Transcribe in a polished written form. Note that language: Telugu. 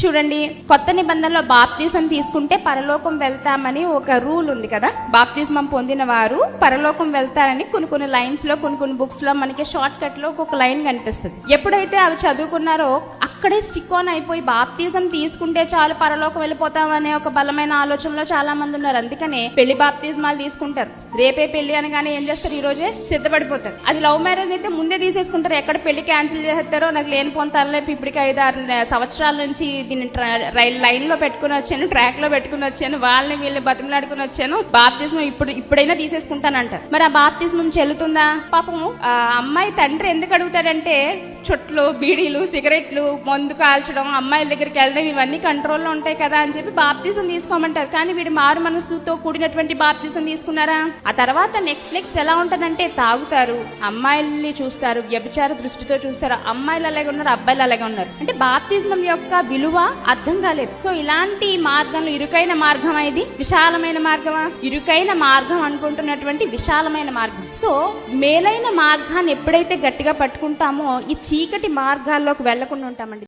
చూడండి, కొత్త నిబంధనలో బాప్తిజం తీసుకుంటే పరలోకం వెళ్తామని ఒక రూల్ ఉంది కదా. బాప్తిజం పొందిన వారు పరలోకం వెళ్తారని కొన్ని లైన్స్ లో కొన్ని బుక్స్ లో మనకి షార్ట్ కట్ లో ఒక లైన్ కనిపిస్తుంది. ఎప్పుడైతే అవి చదువుకున్నారో అక్కడే స్టిక్ ఆన్ అయిపోయి బాప్తిజం తీసుకుంటే చాలు పరలోకం వెళ్ళిపోతామనే ఒక బలమైన ఆలోచనలో చాలా మంది ఉన్నారు. అందుకనే పెళ్లి బాప్తిజమాలు తీసుకుంటారు. రేపే పెళ్లి అనగానే ఏం చేస్తారు, ఈ రోజే సిద్ధపడిపోతారు. అది లవ్ మ్యారేజ్ అయితే ముందే తీసేసుకుంటారు. ఎక్కడ పెళ్లి క్యాన్సిల్ చేస్తారో నాకు లేని పొంతాలే. ఇప్పటికి 5-6 సంవత్సరాల నుంచి దీన్ని లైన్ లో పెట్టుకుని వచ్చాను, ట్రాక్ లో పెట్టుకుని వచ్చాను, వాళ్ళని వీళ్ళని బతిమలాడుకుని వచ్చాను, బాప్తిజం ఇప్పుడైనా తీసేసుకుంటానంటారు. మరి ఆ బాప్తిజం చెల్లుతుందా? పాపం ఆ అమ్మాయి తండ్రి ఎందుకు అడుగుతాడంటే, చుట్లు, బీడీలు, సిగరెట్లు, మందు కాల్చడం, అమ్మాయిల దగ్గరికి వెళ్ళడం ఇవన్నీ కంట్రోల్లో ఉంటాయి కదా అని చెప్పి బాప్తిజం తీసుకోమంటారు. కానీ వీడు మారు మనసుతో కూడినటువంటి బాప్తిజం తీసుకున్నారా? ఆ తర్వాత నెక్స్ట్ ఎలా ఉంటదంటే, తాగుతారు, అమ్మాయిల్ని చూస్తారు, వ్యభిచార దృష్టితో చూస్తారు. అమ్మాయిలు అలాగే ఉన్నారు, అబ్బాయిలు అలాగే ఉన్నారు. అంటే బాప్తిజం యొక్క విలువ అర్థం కాలేదు. సో ఇలాంటి మార్గంలో ఇరుకైన మార్గం, ఇది విశాలమైన మార్గమా? ఇరుకైన మార్గం అనుకుంటున్నటువంటి విశాలమైన మార్గం. సో మేలైన మార్గాన్ని ఎప్పుడైతే గట్టిగా పట్టుకుంటామో ఈ చీకటి మార్గాల్లోకి వెళ్లకుండా ఉంటామండి.